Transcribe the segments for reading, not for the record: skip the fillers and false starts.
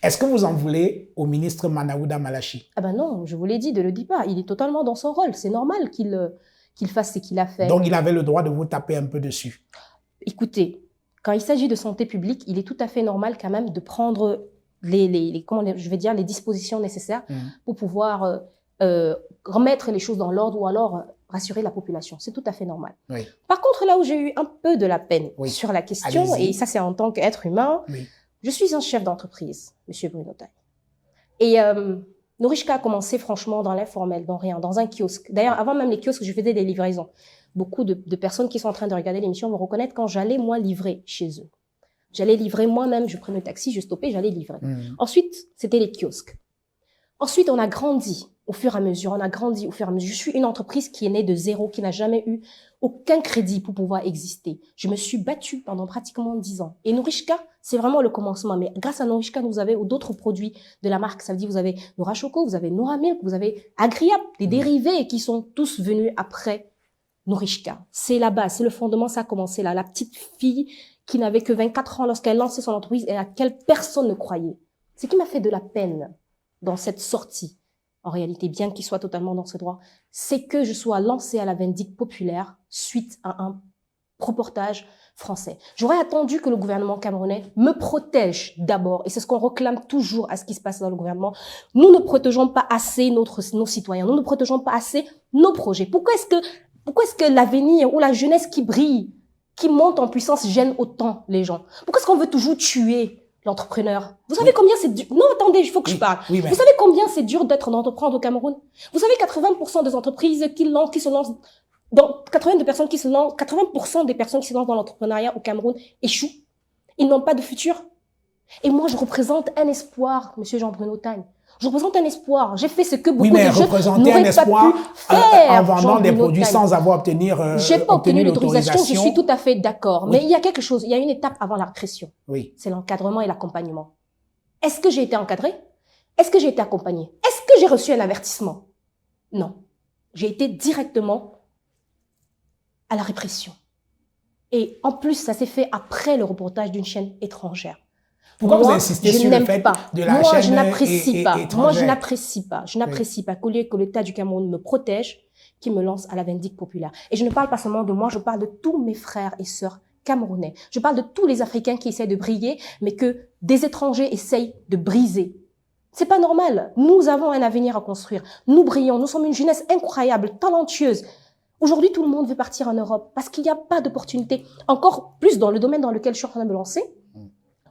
Est-ce que vous en voulez au ministre Manaouda Malachi? Ah ben non, je vous l'ai dit, ne le dis pas. Il est totalement dans son rôle. C'est normal qu'il fasse ce qu'il a fait. Donc, il avait le droit de vous taper un peu dessus. Écoutez, quand il s'agit de santé publique, il est tout à fait normal quand même de prendre les dispositions nécessaires pour pouvoir remettre les choses dans l'ordre ou alors rassurer la population. C'est tout à fait normal. Oui. Par contre, là où j'ai eu un peu de la peine sur la question, Allez-y. et ça c'est en tant qu'être humain, je suis un chef d'entreprise, M. Bruno Taille. Et Nourishka a commencé franchement dans l'informel, dans rien, dans un kiosque. D'ailleurs, avant même les kiosques, je faisais des livraisons. Beaucoup de personnes qui sont en train de regarder l'émission vont reconnaître quand j'allais, moi, livrer chez eux. J'allais livrer moi-même, je prenais le taxi, je stoppais, j'allais livrer. Ensuite, c'était les kiosques. Ensuite, on a grandi au fur et à mesure, Je suis une entreprise qui est née de zéro, qui n'a jamais eu aucun crédit pour pouvoir exister. Je me suis battue pendant pratiquement 10 ans. Et Nourishka, c'est vraiment le commencement. Mais grâce à Nourishka, vous avez d'autres produits de la marque. Ça veut dire, vous avez Nora Choco, vous avez Nora Milk, vous avez Agriap, des dérivés qui sont tous venus après Nourishka. C'est la base, c'est le fondement, ça a commencé là. La petite fille qui n'avait que 24 ans lorsqu'elle lançait son entreprise et à laquelle personne ne croyait. Ce qui m'a fait de la peine dans cette sortie, en réalité, bien qu'il soit totalement dans ses droits, c'est que je sois lancée à la vindicte populaire suite à un reportage français. J'aurais attendu que le gouvernement camerounais me protège d'abord, et c'est ce qu'on réclame toujours à ce qui se passe dans le gouvernement. Nous ne protégeons pas assez nos citoyens, nous ne protégeons pas assez nos projets. Pourquoi est-ce que l'avenir ou la jeunesse qui brille, qui monte en puissance, gêne autant les gens? Pourquoi est-ce qu'on veut toujours tuer l'entrepreneur? Vous savez combien c'est dur? Non, attendez, il faut que je parle. Vous savez combien c'est dur d'entreprendre au Cameroun? Vous savez 80% des entreprises qui se lancent, dans 80% des personnes qui se lancent dans l'entrepreneuriat au Cameroun échouent. Ils n'ont pas de futur. Et moi, je représente un espoir, Monsieur Jean-Bruno Tagne. Je représente un espoir. J'ai fait ce que beaucoup de jeunes n'auraient pas pu faire. En vendant des produits sans avoir j'ai pas obtenu l'autorisation, je suis tout à fait d'accord. Mais il y a quelque chose, il y a une étape avant la pression. Oui. C'est l'encadrement et l'accompagnement. Est-ce que j'ai été encadrée? Est-ce que j'ai été accompagnée? Est-ce que j'ai reçu un avertissement? Non. J'ai été directement à la répression. Et en plus, ça s'est fait après le reportage d'une chaîne étrangère. Pourquoi vous insistez sur le fait de la chaîne je n'apprécie pas. étrangère? Moi, je n'apprécie pas qu'au lieu que l'État du Cameroun me protège, qu'il me lance à la vindicte populaire. Et je ne parle pas seulement de moi, je parle de tous mes frères et sœurs camerounais. Je parle de tous les Africains qui essaient de briller, mais que des étrangers essayent de briser. C'est pas normal. Nous avons un avenir à construire. Nous brillons. Nous sommes une jeunesse incroyable, talentueuse. Aujourd'hui, tout le monde veut partir en Europe parce qu'il n'y a pas d'opportunité. Encore plus dans le domaine dans lequel je suis en train de me lancer.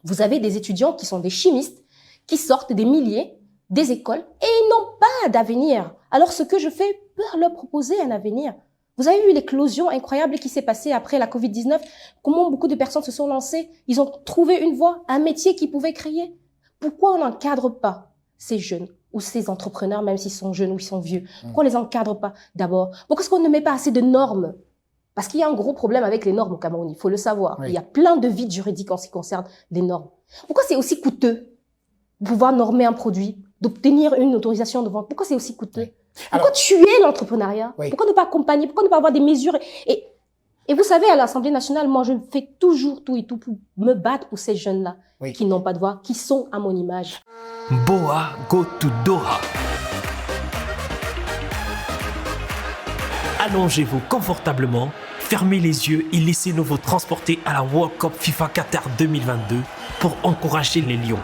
Vous avez des étudiants qui sont des chimistes, qui sortent des milliers, des écoles, et ils n'ont pas d'avenir. Alors ce que je fais peut leur proposer un avenir. Vous avez vu l'éclosion incroyable qui s'est passée après la Covid-19, comment beaucoup de personnes se sont lancées, ils ont trouvé une voie, un métier qu'ils pouvaient créer. Pourquoi on n'encadre pas ces jeunes ou ces entrepreneurs, même s'ils sont jeunes ou ils sont vieux? Pourquoi on les encadre pas d'abord? Pourquoi est-ce qu'on ne met pas assez de normes? Parce qu'il y a un gros problème avec les normes au Cameroun, il faut le savoir. Il y a plein de vides juridiques en ce qui concerne les normes. Pourquoi c'est aussi coûteux de pouvoir normer un produit, d'obtenir une autorisation de vente? Pourquoi c'est aussi coûteux? Pourquoi tuer l'entrepreneuriat? Pourquoi ne pas accompagner? Pourquoi ne pas avoir des mesures? Et vous savez, à l'Assemblée nationale, moi, je fais toujours tout et tout pour me battre pour ces jeunes-là qui n'ont pas de voix, qui sont à mon image. Boa go to Doha. Allongez-vous confortablement, fermez les yeux et laissez-nous vous transporter à la World Cup FIFA Qatar 2022 pour encourager les Lions.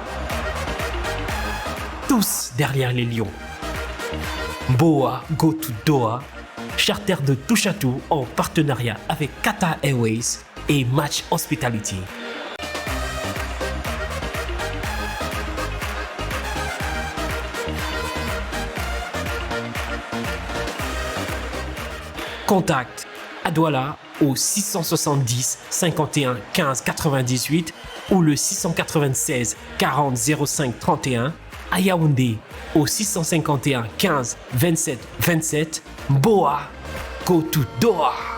Tous derrière les Lions. Boa go to Doha, charter de touche à tout en partenariat avec Qatar Airways et Match Hospitality. Contact à Douala au 670 51 15 98 ou le 696 40 05 31. À Yaoundé au 651 15 27 27. Boa go to Doha.